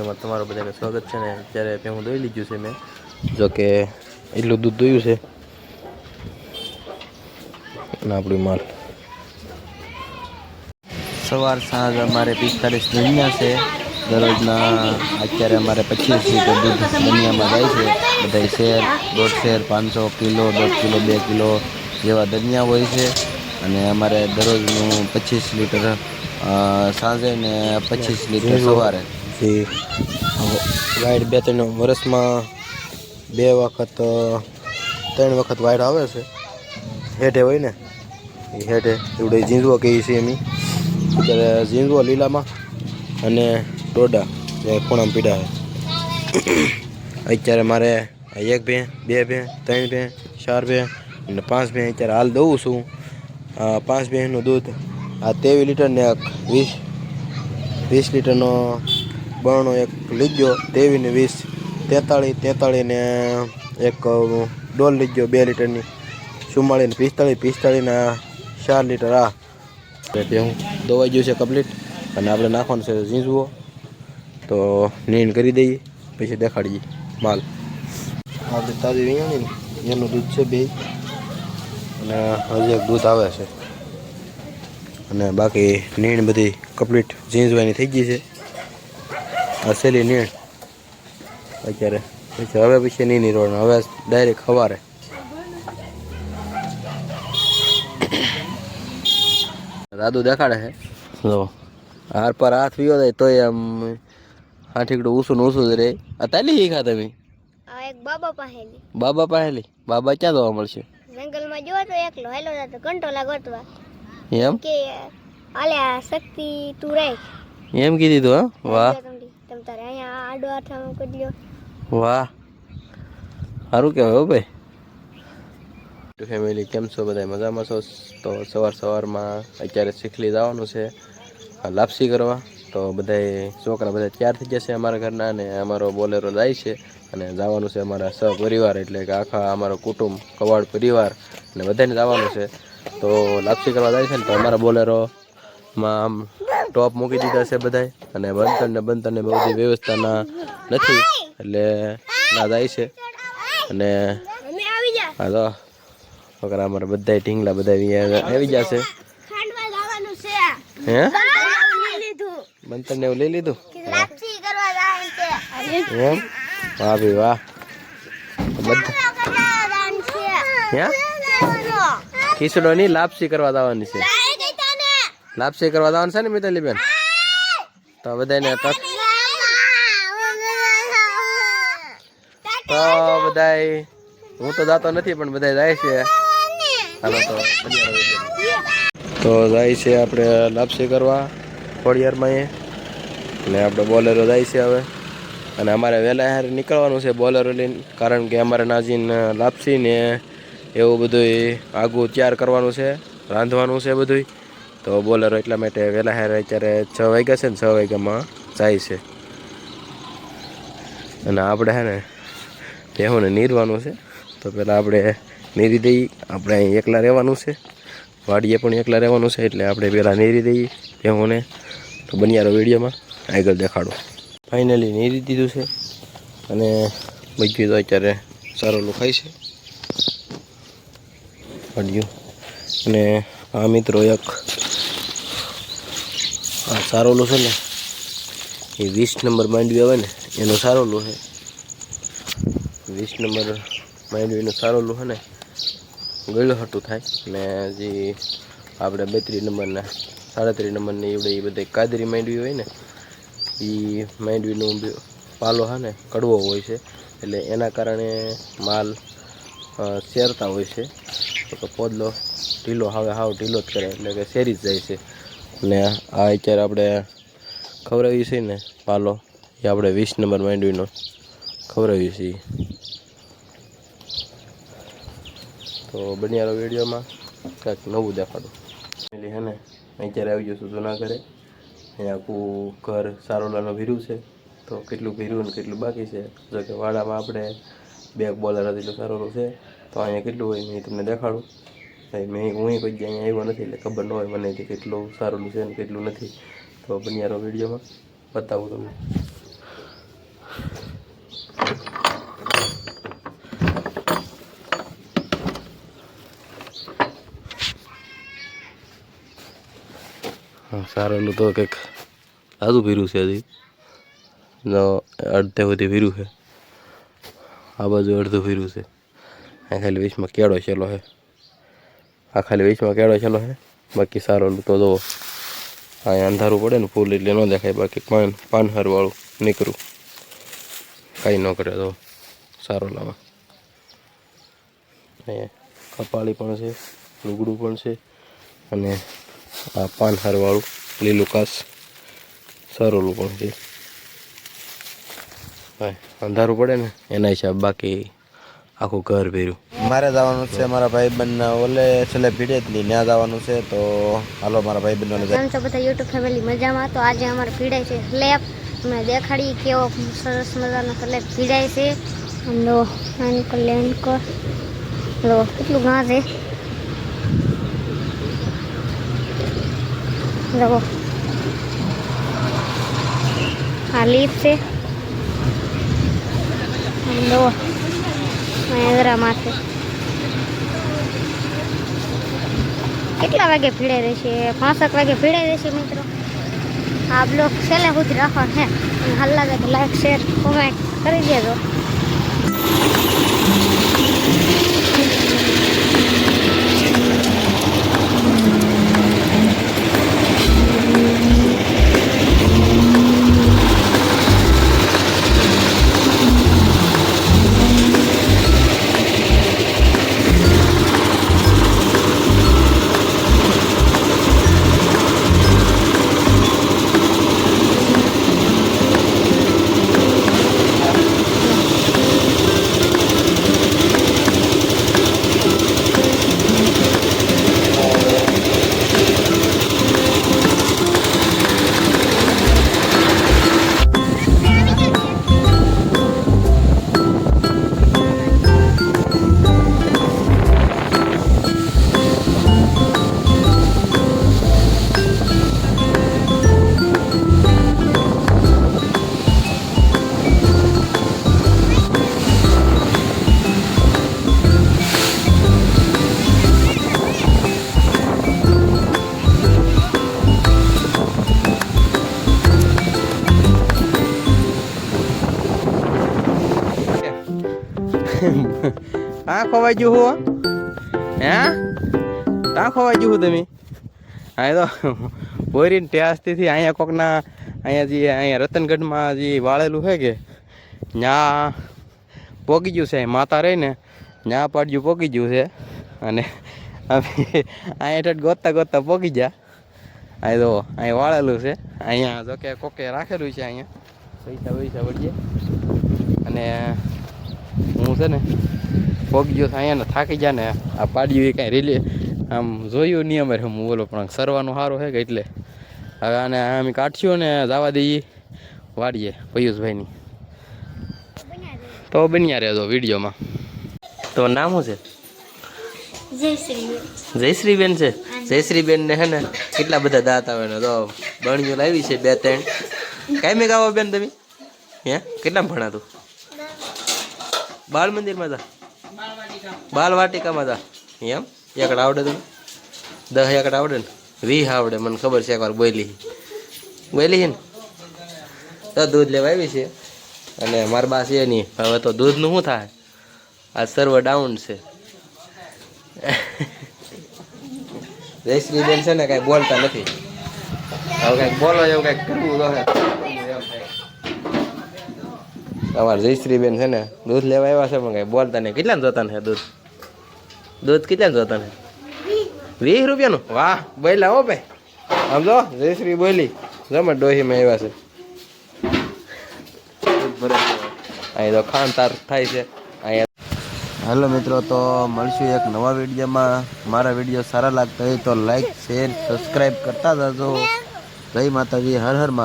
વિડીયોમાં તમારું બધાને સ્વાગત છે. ને અત્યારે હું દોઈ લીધું છે મેં, જો કે એટલું દૂધ દોયું છે અને આપણું માલ સવાર સાંજ અમારે 45 દુનિયા છે દરરોજના. અત્યારે અમારે 25 લીટર દૂધ દુનિયામાં જાય છે. બધા શેર, દોઢ શેર, 500 કિલો, 1.5 કિલો, 2 કિલો જેવા દુનિયા હોય છે. અને અમારે દરરોજનું 25 લીટર સાંજે ને 25 લીટર સવારે. જે વાઇડ 2-3 વર્ષમાં 2 વખત 3 વખત વાઇડ આવે છે. હેઠે હોય ને એ હેઠે એવડે ઝીંઝવો કહીએ છીએ એમ. અત્યારે ઝીંઝવો લીલામાં અને ડોડા જે ખૂણામાં પીડા છે. અત્યારે મારે 1 ભેં, 2 ભેં, 3 ભેં, 4 ભેં અને 5 ભેં અત્યારે હાલ દઉં છું. 5 ભેંનું દૂધ આ 23 લીટર ને 20 લીટરનો બરણો એક લીધો. 23 ને 20 43, 43 ને એક ડોલ લીધો 2 લીટરની. 44 ને 45, 45 ને 4 લીટર. આ હું દોવાઈ ગયું છે કમ્પ્લીટ. અને આપણે નાખવાનું છે ઝીંઝવો. તો નીણ કરી દઈએ પછી દેખાડીએ માલ. આપણે તાજી વીણી એનું દૂધ છે 2 અને હજી એક દૂધ આવે છે. અને બાકી નીણ બધી કમ્પ્લીટ ઝીંઝવાની થઈ ગઈ છે. આ સેલી નીણ અત્યારે હવે પછી નહીં નીરવાનું, હવે ડાયરેક્ટ સવારે. દાદુ દેખાડે છે જો હાર પર હાથ વિયો જાય તોય આમ હાઠીકડું ઊંસું ને ઊંસું જ રહે. તાલી શીખા તમે? એક બાબા પાસેલી. બાબા પાસેલી? બાબા ક્યાં જોવા મળશે? જંગલમાં જોવા તો એકલો હેલો જતો કંટોલા ગોતવા. એમ કે આલ્યા શક્તિ તું રાખ એમ કીધી તું? હા, વાહ. તમ તારે અહીંયા આડો હાથમાં કર્યો. વાહ, સારું કહેવાય હો ભાઈ. ફેમિલી કેમ છો બધા? મજામાં છો? તો સવારમાં અત્યારે શીખલી જવાનું છે લાપસી કરવા. તો બધાય છોકરા બધા તૈયાર થઈ જશે અમારા ઘરના. અને અમારો બોલેરો જાય છે અને જવાનું છે અમારા સહપરિવાર, એટલે કે આખા અમારો કુટુંબ કવાડ પરિવાર અને બધાને જવાનું છે. તો લાપસી કરવા જાય છે ને તો અમારા બોલેરોમાં આમ ટોપ મૂકી દીધા છે બધાય. અને બંતરને બધી વ્યવસ્થાના નથી એટલે ના જાય છે. અને હા તો છોકરા અમારે બધા ઢીંગલા બધા આવી જશે. હે બંતરને એવું લઈ લીધું એમ? વાહ ભાઈ વાહ. ખીચડો ની લાપસી કરવા જવાની છે. લાપસી કરવા જવાનું છે ને મિતાલી બેન? તો બધાને તો બધાય હું તો જાતો નથી પણ બધા જાય છે. હાલો તો જાય છે આપણે લાપસી કરવા ખોડિયારમાં એ. અને આપણે બોલેરો જાય છે હવે. અને અમારે વહેલા હારે નીકળવાનું છે બોલેરો લઈને, કારણ કે અમારે નાજીને લાપસી ને એવું બધું આગું તૈયાર કરવાનું છે, રાંધવાનું છે બધું. તો બોલેરો એટલા માટે વહેલા હારે અત્યારે 6 વાગ્યા છે ને 6 વાગ્યામાં જાય છે. અને આપણે હે ને ભેહુંને નીરવાનું છે. તો પહેલાં આપણે નીરી દઈએ. આપણે અહીં એકલા રહેવાનું છે, વાડીએ પણ એકલા રહેવાનું છે, એટલે આપણે પહેલાં નીરી દઈએ ભેહુંને. તો બન્યારો વિડીયોમાં આગળ દેખાડો. ફાઇનલી નીરી દીધું છે અને બધું તો અત્યારે સારું ખાય છે વાડિયું. અને આ મિત્રો એક આ સારોલું છે ને એ 20 નંબર માંડવી આવે ને એનું સારોલું છે. 20 નંબર માંડવીનું સારોલું છે ને ગળ્યું હટું થાય. ને જે આપણે 32 નંબરના 37 નંબરની એવડે એ બધા કાદરી માંડવી હોય ને એ માંડવીનું પાલો છે ને કડવો હોય છે, એટલે એના કારણે માલ શેરતા હોય છે. તો પોદલો ઢીલો હાવ ઢીલો જ કરે, એટલે કે શેરી જ જાય છે. ને આ અત્યારે આપણે ખવડાવીએ છીએ ને પાલો એ આપણે 20 નંબર માંડવીનો ખવડાવીએ છીએ. તો બન્યારો વિડીયોમાં કાંઈક નવું દેખાડું. એટલે હે ને અત્યારે આવી જશું જૂનાગઢે. અહીંયા આખું ઘર સારોલાનું ભીરું છે. તો કેટલું ભીરું ને કેટલું બાકી છે, જો કે વાડામાં આપણે 2 બોલર જેટલું સારોલું છે. તો અહીંયા કેટલું હોય મેં તમને દેખાડું. હું કોઈ જ અહીંયા આવ્યો નથી એટલે ખબર ન હોય મને કે કેટલું સારોલું છે ને કેટલું નથી. તો બન્યારો વિડીયોમાં બતાવું તમને. સારેલું તો કંઈક આદું ભીરું છે હજી અડધે સુધી ભીરું છે આ બાજુ અડધું ભીરું છે આ ખાલી વીસમાં કેળો છેલ્લો છે આ ખાલી વીસમાં કેળો છેલ્લો છે બાકી સારેલું તો જો અહીંયા અંધારું પડે ને ફૂલ એટલે ન દેખાય બાકી પાનહરવાળું નીકળું કાંઈ ન કરે તો સારો લાવે અહીંયા કપાળી પણ છે લુગડું પણ છે અને આ પાનહરવાળું લીલું કાસ સારોલું પણ છે અંધારું પડે ને એના હિસાબ બાકી આખું ઘર ભેર્યું મારે જવાનું છે મારા ભાઈબંધના ઓલે છેલ્લે ભીડે જ નહીં ત્યાં જવાનું છે તો હાલો મારા ભાઈબંધોને કેમ છો બધા યુટ્યુબ ફેમિલી મજામાં? તો આજે અમારે ભીડાય છે સ્લેબ. અમે દેખાડી કેવો સરસ મજાનો સ્લેબ ભીડાય છે. લો એન્કર લો કેટલું ઘાસ છે. લો આ લીફ છે. લો જરા માથે કેટલા વાગે ભીડાઈ રહેશે? 5 વાગે ભીડાઈ રહેશે મિત્રો. આ બ્લોગ છેલ્લે સુધી રાખવાનો છે. હાલ લાગે તો લાઈક શેર કોમેન્ટ કરી દેજો. આ ખોવાઈ ગયું હું હે તા ખોવાઈ ગયું હું તમે અહીંયા તો બોરીને ટેસ્ટથી અહીંયા કોકના અહીંયા રતનગઢમાં જે વાળેલું છે કે ત્યાં પોગી ગયું છે માતા રહીને ત્યાં પાડ્યું પોગી ગયું છે અને અહીંયા ઠેઠ ગોતતા ગોતતા પોગી ગયા અહીં તો અહીં વાળેલું છે અહીંયા જો કે કોકે રાખેલું છે અહીંયા પૈસા વળીએ અને હું છે ને પોગી ગયો અહીંયા ને થાકી જાય ને આ પાડ્યું એ કાંઈ રીલે આમ જોયું નહીં અમારે હું બોલો પણ સરવાનું સારું છે કે એટલે હવે આને અમે કાઢશું ને જવા દઈએ વાડીએ પિયુષભાઈની તો બન્યા રહેજો વિડીયોમાં. તો નામ શું છે? જયશ્રીબેન છે. જયશ્રીબેન ને હે ને કેટલા બધા દાંત આવે ને તો બણિયું લાવી છે 2-3 કાંઈ મેં ગાવો બેન તમે હે કેટલા ભણાતું? બાળ મંદિરમાં જા બાલ વાટિકામાં જા એમ એકડ આવડે તમે 10 એકડ આવડે ને 20 આવડે મને ખબર છે એકવાર બોલી છે ને તો દૂધ લેવા આવી છે અને મારા બા છે નહીં હવે તો દૂધનું શું થાય આ સર્વર ડાઉન છે. જયશ્રીબેન છે ને કાંઈ બોલતા નથી હવે કાંઈક બોલો એવું કાંઈક કરવું તો તમારે જયશ્રીબેન છે ને દૂધ લેવા આવ્યા છે પણ કાંઈ બોલતા નહીં. કેટલાને જોતા ને દૂધ કેટલાને જોતા ને 20 રૂપિયાનું? વાહ બોલ્યા હો ભાઈ આમ જો જયશ્રી બોલી જમે ડોહીમાં આવ્યા છે અહીં તો ખાન તાર થાય છે અહીંયા. હેલો મિત્રો, તો મળશું એક નવા વિડીયોમાં. મારા વિડીયો સારા લાગતા હોય તો લાઈક શેર સબસ્ક્રાઈબ કરતા જજો. જય માતાજી, હર હર મહાદેવ.